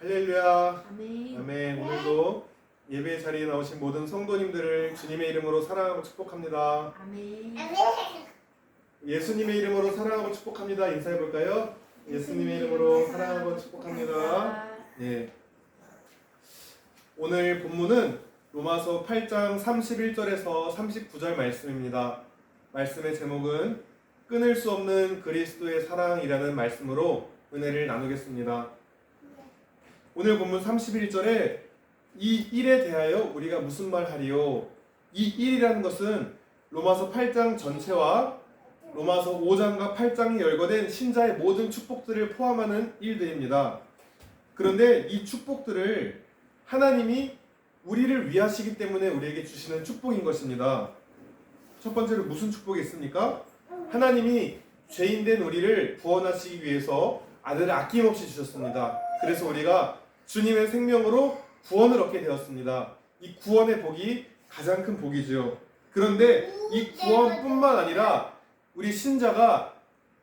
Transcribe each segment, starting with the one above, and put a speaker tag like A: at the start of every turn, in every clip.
A: 할렐루야.
B: 아멘.
A: 아멘. 오늘도 예배 자리에 나오신 모든 성도님들을 주님의 이름으로 사랑하고 축복합니다.
B: 아멘.
A: 예수님의 이름으로 사랑하고 축복합니다. 인사해 볼까요? 예수님의 이름으로 사랑하고 축복합니다. 예. 오늘 본문은 로마서 8장 31절에서 39절 말씀입니다. 말씀의 제목은 끊을 수 없는 그리스도의 사랑이라는 말씀으로 은혜를 나누겠습니다. 오늘 본문 31절에 이 일에 대하여 우리가 무슨 말 하리요? 이 일이라는 것은 로마서 8장 전체와 로마서 5장과 8장이 열거된 신자의 모든 축복들을 포함하는 일들입니다. 그런데 이 축복들을 하나님이 우리를 위하시기 때문에 우리에게 주시는 축복인 것입니다. 첫 번째로 무슨 축복이 있습니까? 하나님이 죄인된 우리를 구원하시기 위해서 아들을 아낌없이 주셨습니다. 그래서 우리가 주님의 생명으로 구원을 얻게 되었습니다. 이 구원의 복이 가장 큰 복이죠. 그런데 이 구원뿐만 아니라 우리 신자가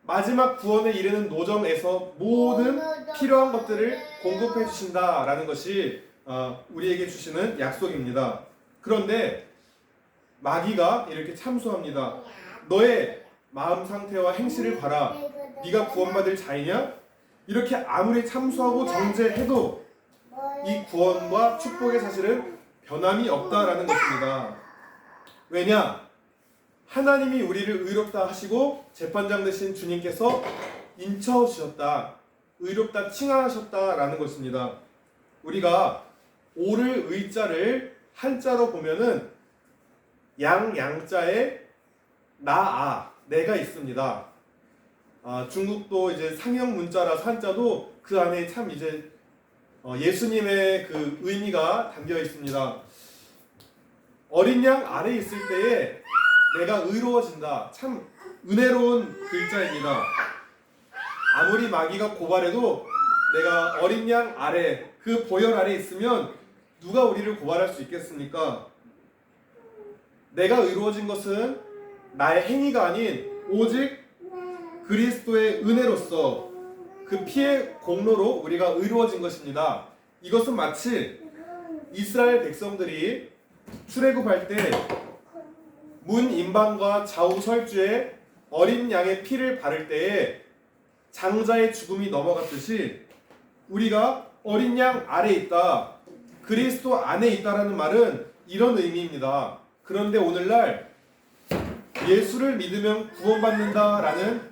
A: 마지막 구원에 이르는 노정에서 모든 필요한 것들을 공급해 주신다라는 것이 우리에게 주시는 약속입니다. 그런데 마귀가 이렇게 참소합니다. 너의 마음 상태와 행실을 봐라. 네가 구원받을 자이냐? 이렇게 아무리 참소하고 정죄해도 이 구원과 축복의 사실은 변함이 없다라는 것입니다. 왜냐? 하나님이 우리를 의롭다 하시고 재판장 되신 주님께서 인쳐 주셨다. 의롭다 칭하셨다라는 것입니다. 우리가 오를 의자를 한자로 보면은 양자에 나아 내가 있습니다. 중국도 이제 상형 문자라서 한자도 그 안에 참 이제 예수님의 그 의미가 담겨 있습니다. 어린 양 아래에 있을 때에 내가 의로워진다. 참 은혜로운 글자입니다. 아무리 마귀가 고발해도 내가 어린 양 아래, 그 보혈 아래에 있으면 누가 우리를 고발할 수 있겠습니까? 내가 의로워진 것은 나의 행위가 아닌 오직 그리스도의 은혜로서 그 피의 공로로 우리가 의로워진 것입니다. 이것은 마치 이스라엘 백성들이 출애굽할 때 문 임방과 좌우 설주에 어린 양의 피를 바를 때에 장자의 죽음이 넘어갔듯이 우리가 어린 양 아래에 있다, 그리스도 안에 있다라는 말은 이런 의미입니다. 그런데 오늘날 예수를 믿으면 구원받는다라는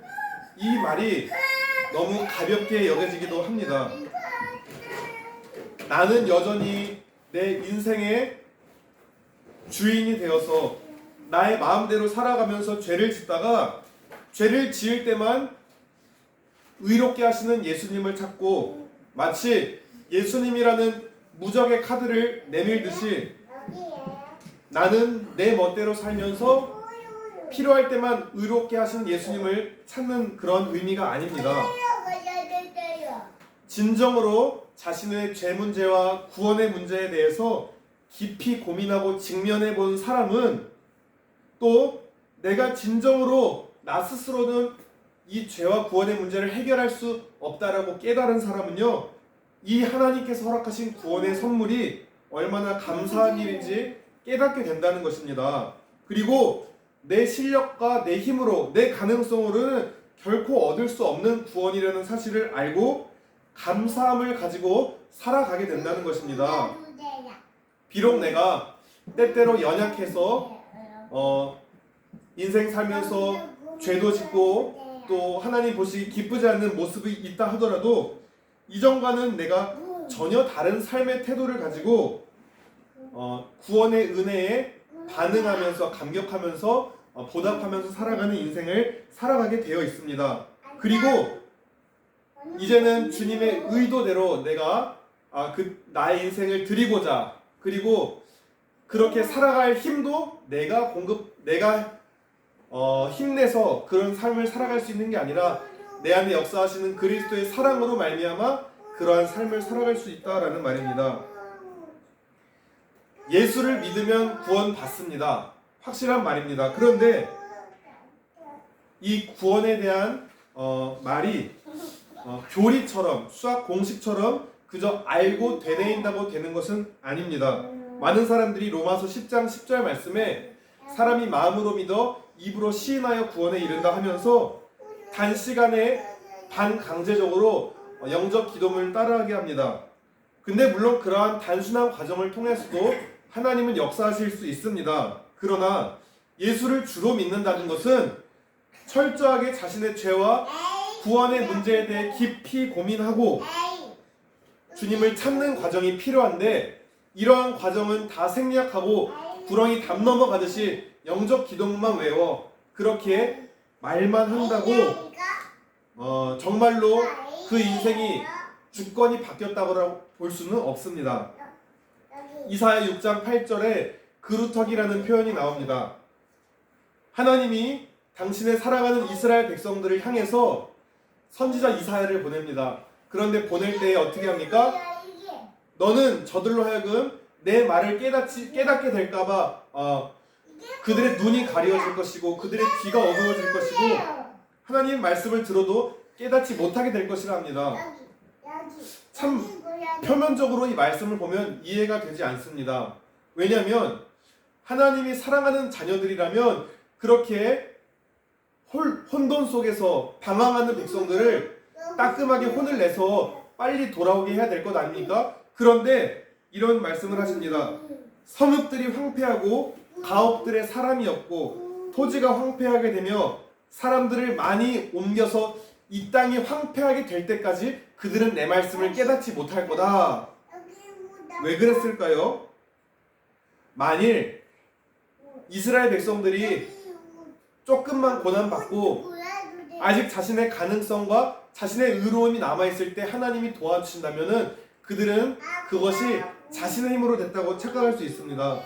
A: 이 말이 너무 가볍게 여겨지기도 합니다. 나는 여전히 내 인생의 주인이 되어서 나의 마음대로 살아가면서 죄를 짓다가 죄를 지을 때만 의롭게 하시는 예수님을 찾고 마치 예수님이라는 무적의 카드를 내밀듯이 나는 내 멋대로 살면서 필요할 때만 의롭게 하시는 예수님을 찾는 그런 의미가 아닙니다. 진정으로 자신의 죄 문제와 구원의 문제에 대해서 깊이 고민하고 직면해 본 사람은 또 내가 진정으로 나 스스로는 이 죄와 구원의 문제를 해결할 수 없다라고 깨달은 사람은요, 이 하나님께서 허락하신 구원의 선물이 얼마나 감사한 일인지 깨닫게 된다는 것입니다. 그리고 내 실력과 내 힘으로, 내 가능성으로는 결코 얻을 수 없는 구원이라는 사실을 알고 감사함을 가지고 살아가게 된다는 것입니다. 비록 내가 때때로 연약해서 인생 살면서 죄도 짓고 또 하나님 보시기 기쁘지 않는 모습이 있다 하더라도 이전과는 내가 전혀 다른 삶의 태도를 가지고 구원의 은혜에 반응하면서 감격하면서 보답하면서 살아가는 인생을 살아가게 되어 있습니다. 그리고 이제는 주님의 의도대로 내가 나의 인생을 드리고자, 그리고 그렇게 살아갈 힘도 내가 힘내서 그런 삶을 살아갈 수 있는 게 아니라 내 안에 역사하시는 그리스도의 사랑으로 말미암아 그러한 삶을 살아갈 수 있다라는 말입니다. 예수를 믿으면 구원받습니다. 확실한 말입니다. 그런데 이 구원에 대한 말이 교리처럼, 수학 공식처럼 그저 알고 되뇌인다고 되는 것은 아닙니다. 많은 사람들이 로마서 10장 10절 말씀에 사람이 마음으로 믿어 입으로 시인하여 구원에 이른다 하면서 단시간에 반강제적으로 영적 기도문을 따라하게 합니다. 근데 물론 그러한 단순한 과정을 통해서도 하나님은 역사하실 수 있습니다. 그러나 예수를 주로 믿는다는 것은 철저하게 자신의 죄와 구원의 문제에 대해 깊이 고민하고 주님을 찾는 과정이 필요한데, 이러한 과정은 다 생략하고 구렁이 담 넘어가듯이 영적 기도문만 외워 그렇게 말만 한다고 정말로 그 인생이 주권이 바뀌었다고 볼 수는 없습니다. 이사야 6장 8절에 그루터기라는 표현이 나옵니다. 하나님이 당신의 사랑하는 이스라엘 백성들을 향해서 선지자 이사야를 보냅니다. 그런데 보낼 때 어떻게 합니까? 너는 저들로 하여금 내 말을 깨닫게 될까봐 그들의 눈이 가려질 것이고 그들의 귀가 어두워질 것이고 하나님 말씀을 들어도 깨닫지 못하게 될 것이라 합니다. 참 표면적으로 이 말씀을 보면 이해가 되지 않습니다. 왜냐하면 하나님이 사랑하는 자녀들이라면 그렇게 혼돈 속에서 방황하는 백성들을 따끔하게 혼을 내서 빨리 돌아오게 해야 될 것 아닙니까? 그런데 이런 말씀을 하십니다. 성읍들이 황폐하고 가옥들의 사람이 없고 토지가 황폐하게 되며 사람들을 많이 옮겨서 이 땅이 황폐하게 될 때까지 그들은 내 말씀을 깨닫지 못할 거다. 왜 그랬을까요? 만일 이스라엘 백성들이 조금만 고난받고 아직 자신의 가능성과 자신의 의로움이 남아있을 때 하나님이 도와주신다면 그들은 그것이 자신의 힘으로 됐다고 착각할 수 있습니다.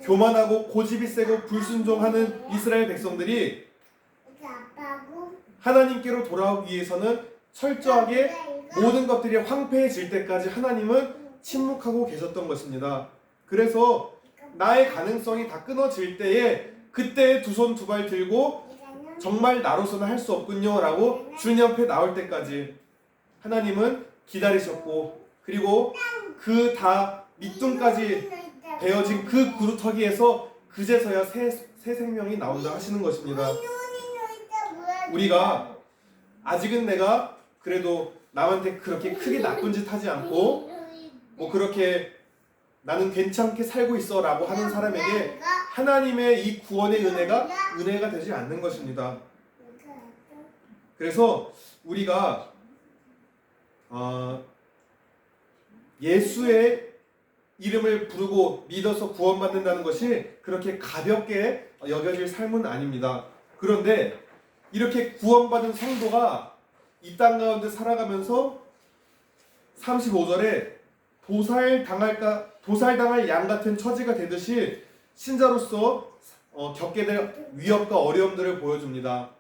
A: 교만하고 고집이 세고 불순종하는 이스라엘 백성들이 하나님께로 돌아오기 위해서는 철저하게 모든 것들이 황폐해질 때까지 하나님은 침묵하고 계셨던 것입니다. 그래서 나의 가능성이 다 끊어질 때에 그때 두 손 두 발 들고 정말 나로서는 할 수 없군요 라고 주님 앞에 나올 때까지 하나님은 기다리셨고, 그리고 그 다 밑둥까지 베어진 그 그루터기에서 그제서야 새 생명이 나온다 하시는 것입니다. 우리가 아직은 내가 그래도 남한테 그렇게 크게 나쁜 짓 하지 않고 뭐 그렇게 나는 괜찮게 살고 있어 라고 하는 사람에게 하나님의 이 구원의 은혜가 되지 않는 것입니다. 그래서 우리가 예수의 이름을 부르고 믿어서 구원받는다는 것이 그렇게 가볍게 여겨질 삶은 아닙니다. 그런데 이렇게 구원받은 성도가 이 땅 가운데 살아가면서 35절에 도살당할 양 같은 처지가 되듯이 신자로서 겪게 될 위협과 어려움들을 보여줍니다.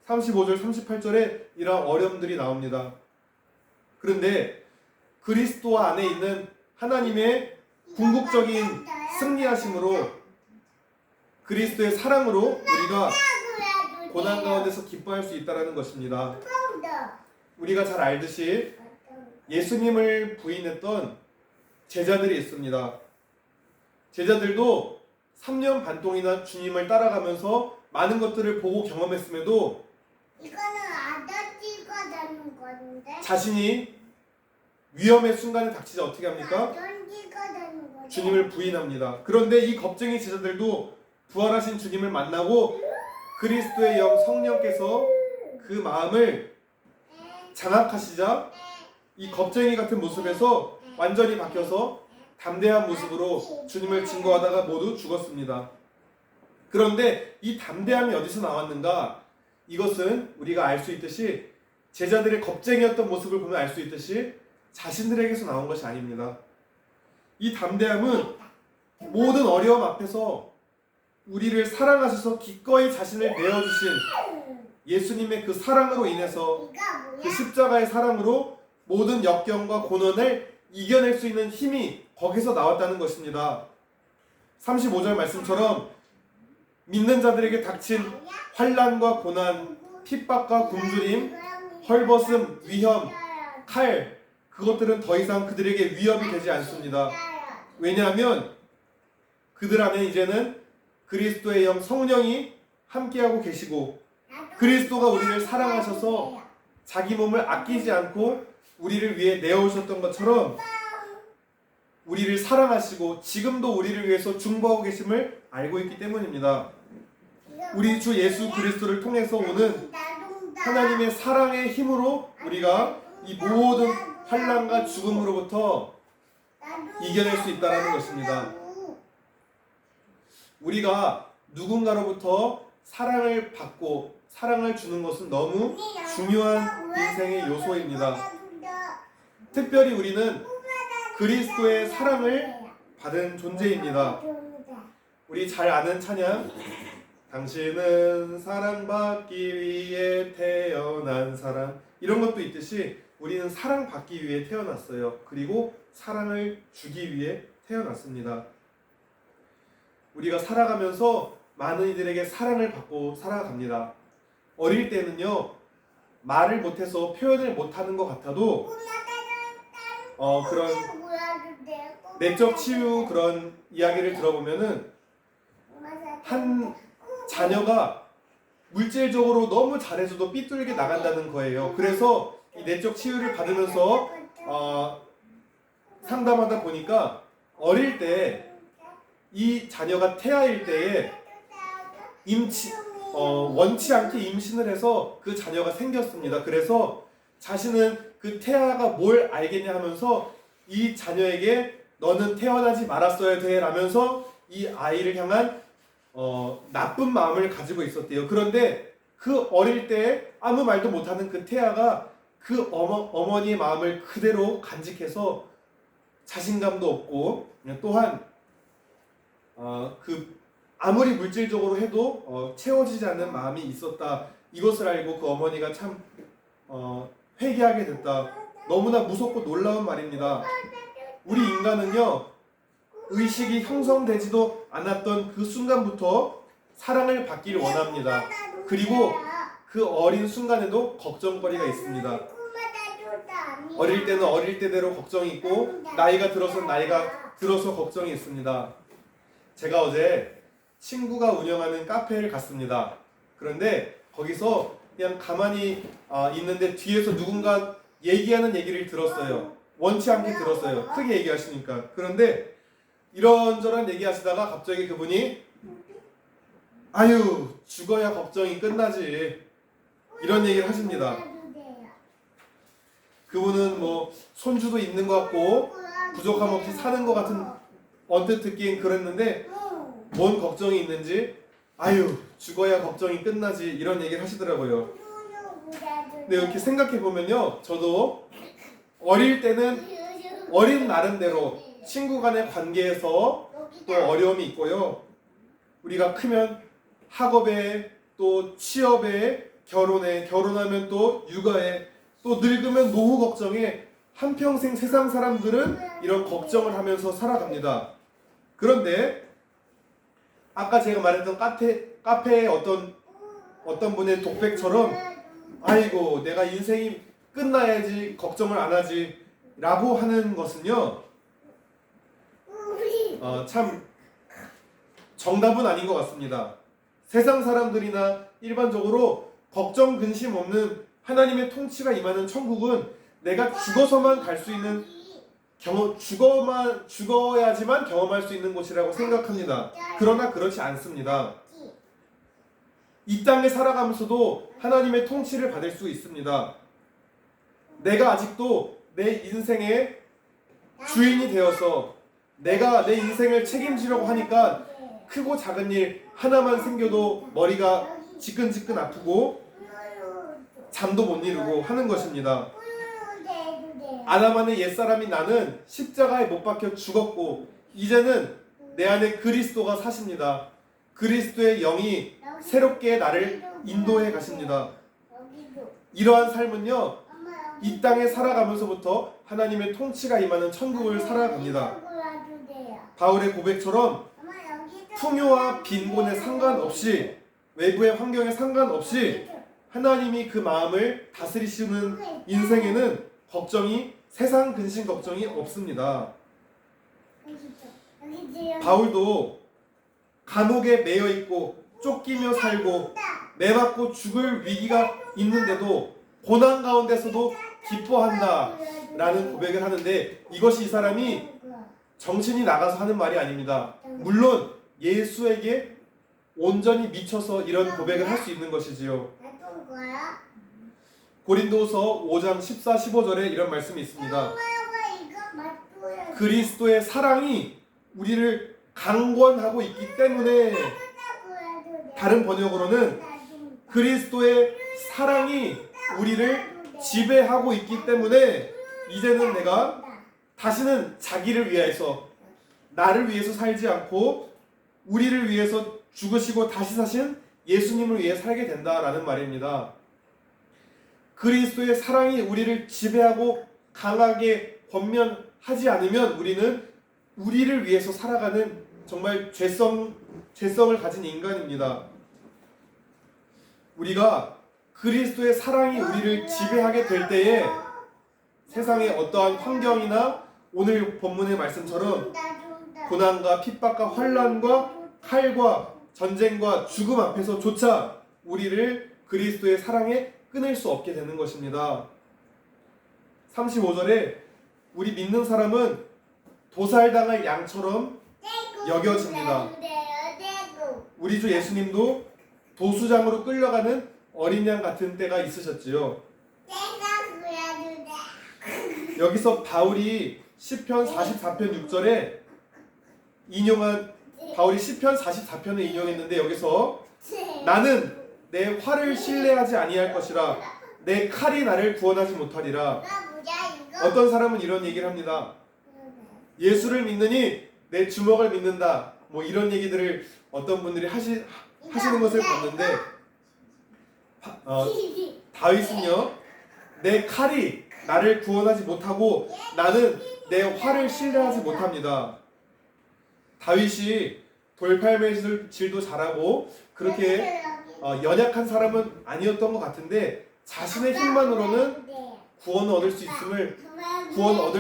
A: 35절 38절에 이러한 어려움들이 나옵니다. 그런데 그리스도 안에 있는 하나님의 궁극적인 승리하심으로 그리스도의 사랑으로 우리가 고난 가운데서 기뻐할 수 있다는 것입니다. 우리가 잘 알듯이 예수님을 부인했던 제자들이 있습니다. 제자들도 3년 반 동이나 주님을 따라가면서 많은 것들을 보고 경험했음에도
B: 이거는 아저씨가 되는 건데
A: 자신이 위험의 순간에 닥치자 어떻게 합니까?
B: 아저씨가 되는 건데
A: 주님을 부인합니다. 그런데 이 겁쟁이 제자들도 부활하신 주님을 만나고 그리스도의 영 성령께서 그 마음을 장악하시자 이 겁쟁이 같은 모습에서 완전히 바뀌어서 담대한 모습으로 주님을 증거하다가 모두 죽었습니다. 그런데 이 담대함이 어디서 나왔는가? 이것은 우리가 알 수 있듯이 제자들의 겁쟁이였던 모습을 보면 알 수 있듯이 자신들에게서 나온 것이 아닙니다. 이 담대함은 모든 어려움 앞에서 우리를 사랑하셔서 기꺼이 자신을 내어주신 예수님의 그 사랑으로 인해서 그 십자가의 사랑으로 모든 역경과 고난을 이겨낼 수 있는 힘이 거기서 나왔다는 것입니다. 35절 말씀처럼 믿는 자들에게 닥친 환난과 고난, 핍박과 굶주림, 헐벗음, 위험, 칼, 그것들은 더 이상 그들에게 위협이 되지 않습니다. 왜냐하면 그들 안에 이제는 그리스도의 영 성령이 함께하고 계시고 그리스도가 우리를 사랑하셔서 자기 몸을 아끼지 않고 우리를 위해 내어오셨던 것처럼 우리를 사랑하시고 지금도 우리를 위해서 중보하고 계심을 알고 있기 때문입니다. 우리 주 예수 그리스도를 통해서 오는 하나님의 사랑의 힘으로 우리가 이 모든 환난과 죽음으로부터 이겨낼 수 있다는 것입니다. 우리가 누군가로부터 사랑을 받고 사랑을 주는 것은 너무 중요한 인생의 요소입니다. 특별히 우리는 그리스도의 사랑을 받은 존재입니다. 우리 잘 아는 찬양, 당신은 사랑받기 위해 태어난 사람, 이런 것도 있듯이 우리는 사랑받기 위해 태어났어요. 그리고 사랑을 주기 위해 태어났습니다. 우리가 살아가면서 많은 이들에게 사랑을 받고 살아갑니다. 어릴 때는요, 말을 못해서 표현을 못하는 것 같아도 그런 내적 치유 그런 이야기를 들어보면은 한 자녀가 물질적으로 너무 잘해줘도 삐뚤게 나간다는 거예요. 그래서 이 내적 치유를 받으면서 상담하다 보니까 어릴 때 이 자녀가 태아일 때에 원치 않게 임신을 해서 그 자녀가 생겼습니다. 그래서 자신은 그 태아가 뭘 알겠냐 하면서 이 자녀에게 너는 태어나지 말았어야 돼 라면서 이 아이를 향한 나쁜 마음을 가지고 있었대요. 그런데 그 어릴 때 아무 말도 못하는 그 태아가 그 어머니의 마음을 그대로 간직해서 자신감도 없고 또한 아무리 물질적으로 해도 채워지지 않는 마음이 있었다. 이것을 알고 그 어머니가 참 회개하게 됐다. 너무나 무섭고 놀라운 말입니다. 우리 인간은요, 의식이 형성되지도 않았던 그 순간부터 사랑을 받기를 원합니다. 그리고 그 어린 순간에도 걱정거리가 있습니다. 어릴 때는 어릴 때대로 걱정이 있고 나이가 들어서는 나이가 들어서 걱정이 있습니다. 제가 어제 친구가 운영하는 카페를 갔습니다. 그런데 거기서 그냥 가만히 있는데 뒤에서 누군가 얘기하는 얘기를 들었어요. 원치 않게 들었어요. 크게 얘기하시니까. 그런데 이런저런 얘기하시다가 갑자기 그분이 아유, 죽어야 걱정이 끝나지, 이런 얘기를 하십니다. 그분은 뭐 손주도 있는 것 같고 부족함 없이 사는 것 같은, 언뜻 듣기엔 그랬는데 뭔 걱정이 있는지 아유, 죽어야 걱정이 끝나지, 이런 얘기를 하시더라고요. 근데 이렇게 생각해 보면요, 저도 어릴 때는 어린 나름대로 친구 간의 관계에서 또 어려움이 있고요. 우리가 크면 학업에, 또 취업에, 결혼에, 결혼하면 또 육아에, 또 늙으면 노후 걱정에, 한평생 세상 사람들은 이런 걱정을 하면서 살아갑니다. 그런데 아까 제가 말했던 카페의 어떤 분의 독백처럼 아이고, 내가 인생이 끝나야지 걱정을 안 하지 라고 하는 것은요, 참 정답은 아닌 것 같습니다. 세상 사람들이나 일반적으로 걱정 근심 없는 하나님의 통치가 임하는 천국은 내가 죽어서만 갈 수 있는 죽어야지만 경험할 수 있는 곳이라고 생각합니다. 그러나 그렇지 않습니다. 이 땅에 살아가면서도 하나님의 통치를 받을 수 있습니다. 내가 아직도 내 인생의 주인이 되어서 내가 내 인생을 책임지려고 하니까 크고 작은 일 하나만 생겨도 머리가 지끈지끈 아프고 잠도 못 이루고 하는 것입니다. 아담 안의 옛사람이 나는 십자가에 못 박혀 죽었고 이제는 내 안에 그리스도가 사십니다. 그리스도의 영이 새롭게 나를 인도해 가십니다. 이러한 삶은요, 이 땅에 살아가면서부터 하나님의 통치가 임하는 천국을 살아갑니다. 바울의 고백처럼 풍요와 빈곤에 상관없이, 외부의 환경에 상관없이 하나님이 그 마음을 다스리시는 인생에는 걱정이 세상 근심 걱정이 없습니다.
B: 여기
A: 바울도 감옥에 매여 있고 쫓기며 살고 매맞고 죽을 위기가 있는데도 고난 가운데서도 기뻐한다 라는 고백을 하는데, 이것이 이 사람이 정신이 나가서 하는 말이 아닙니다. 물론 예수에게 온전히 미쳐서 이런 고백을 할 수 있는 것이지요.
B: 놔둔 거야?
A: 고린도서 5장 14, 15절에 이런 말씀이 있습니다.
B: 엄마가 이거 맞줘야
A: 그리스도의 사랑이 우리를 강권하고 있기 때문에, 다른 번역으로는 그리스도의 사랑이 우리를 지배하고 있기 때문에 이제는 내가 다시는 자기를 위해서, 나를 위해서 살지 않고 우리를 위해서 죽으시고 다시 사신 예수님을 위해 살게 된다라는 말입니다. 그리스도의 사랑이 우리를 지배하고 강하게 권면하지 않으면 우리는 우리를 위해서 살아가는 정말 죄성을 가진 인간입니다. 우리가 그리스도의 사랑이 우리를 지배하게 될 때에 세상의 어떠한 환경이나 오늘 본문의 말씀처럼 고난과 핍박과 환난과 칼과 전쟁과 죽음 앞에서조차 우리를 그리스도의 사랑에 끊을 수 없게 되는 것입니다. 35절에 우리 믿는 사람은 도살당할 양처럼 여겨집니다. 우리 주 예수님도 도수장으로 끌려가는 어린 양 같은 때가 있으셨지요. 여기서 바울이 시편 44편 6절에 인용한, 바울이 시편 44편을 인용했는데, 여기서 나는 내 활을 신뢰하지 아니할 것이라 내 칼이 나를 구원하지 못하리라. 어떤 사람은 이런 얘기를 합니다. 예수를 믿느니 내 주먹을 믿는다, 뭐 이런 얘기들을 어떤 분들이 하시는 것을 봤는데, 다윗은요, 내 칼이 나를 구원하지 못하고 나는 내 활을 신뢰하지 못합니다. 다윗이 돌팔매질도 잘하고 그렇게 연약한 사람은 아니었던 것 같은데, 자신의 힘만으로는 구원을 얻을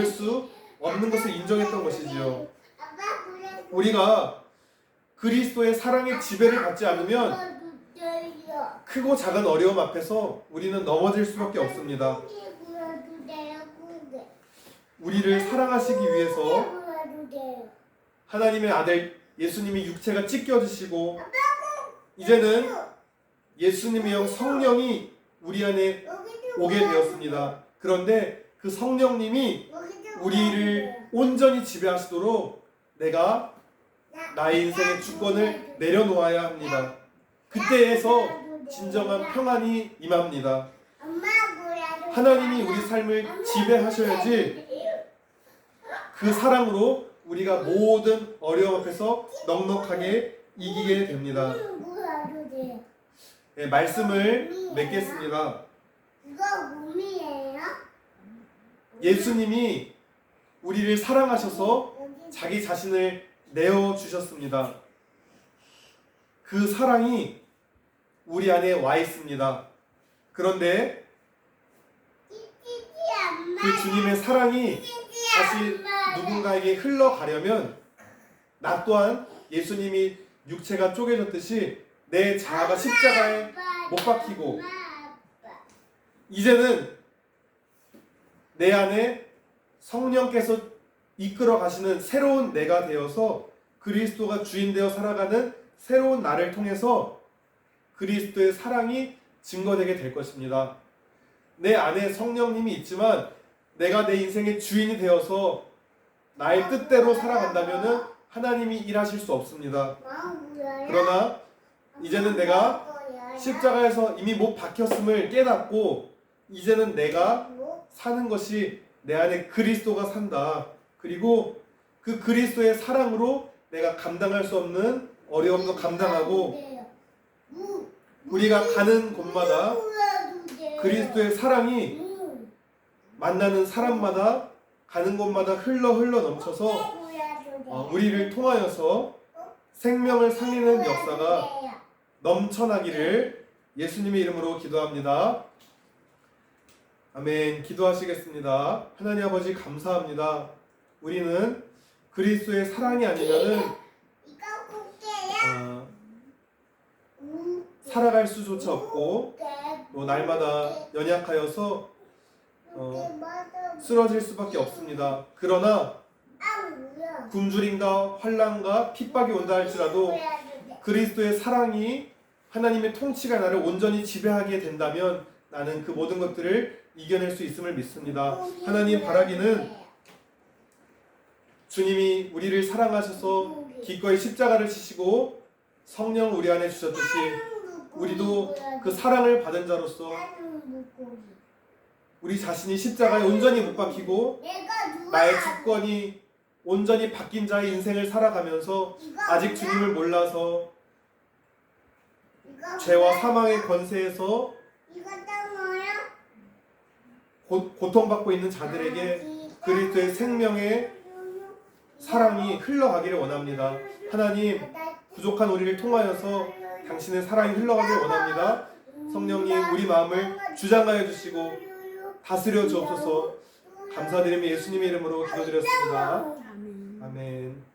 A: 수 없는 것을 인정했던 것이지요. 우리가 그리스도의 사랑의 지배를 받지 않으면 크고 작은 어려움 앞에서 우리는 넘어질 수밖에 없습니다. 우리를 사랑하시기 위해서 하나님의 아들 예수님이 육체가 찢겨지시고, 이제는 예수님의 영 성령이 우리 안에 오게 되었습니다. 그런데 그 성령님이 우리를 온전히 지배하시도록 내가 나의 인생의 주권을 내려놓아야 합니다. 그때에서 진정한 평안이 임합니다. 하나님이 우리 삶을 지배하셔야지 그 사랑으로 우리가 모든 어려움 앞에서 넉넉하게 이기게 됩니다. 네, 말씀을 맺겠습니다.
B: 이거 몸이에요?
A: 예수님이 우리를 사랑하셔서 자기 자신을 내어주셨습니다. 그 사랑이 우리 안에 와 있습니다. 그런데 그 주님의 사랑이 다시 누군가에게 흘러가려면 나 또한 예수님이 육체가 쪼개졌듯이 내 자아가 십자가에 못 박히고, 이제는 내 안에 성령께서 이끌어 가시는 새로운 내가 되어서 그리스도가 주인 되어 살아가는 새로운 나를 통해서 그리스도의 사랑이 증거되게 될 것입니다. 내 안에 성령님이 있지만 내가 내 인생의 주인이 되어서 나의 뜻대로 살아간다면은 하나님이 일하실 수 없습니다. 그러나 이제는 내가 십자가에서 이미 못 박혔음을 깨닫고, 이제는 내가 사는 것이 내 안에 그리스도가 산다. 그리고 그 그리스도의 사랑으로 내가 감당할 수 없는 어려움도 감당하고, 우리가 가는 곳마다 그리스도의 사랑이 만나는 사람마다 가는 곳마다 흘러 넘쳐서 우리를 통하여서 생명을 살리는 역사가 넘쳐나기를 예수님의 이름으로 기도합니다. 아멘. 기도하시겠습니다. 하나님 아버지 감사합니다. 우리는 그리스도의 사랑이 아니면은
B: 이거 꽃게야.
A: 살아갈 수조차 없고 또 날마다 연약하여서 쓰러질 수밖에 없습니다. 그러나 굶주림과 환난과 핍박이 온다 할지라도 그리스도의 사랑이 하나님의 통치가 나를 온전히 지배하게 된다면 나는 그 모든 것들을 이겨낼 수 있음을 믿습니다. 하나님 바라기는 주님이 우리를 사랑하셔서 기꺼이 십자가를 지시고 성령을 우리 안에 주셨듯이 우리도 그 사랑을 받은 자로서 우리 자신이 십자가에 온전히 못 박히고 나의 주권이 온전히 바뀐 자의 인생을 살아가면서 아직 주님을 몰라서 죄와 사망의 권세에서 고통받고 있는 자들에게 그리스도의 생명의 사랑이 흘러가기를 원합니다. 하나님, 부족한 우리를 통하여서 당신의 사랑이 흘러가기를 원합니다. 성령님, 우리 마음을 주장하여 주시고 다스려 주옵소서. 감사드리며 예수님의 이름으로 기도드렸습니다. 아멘.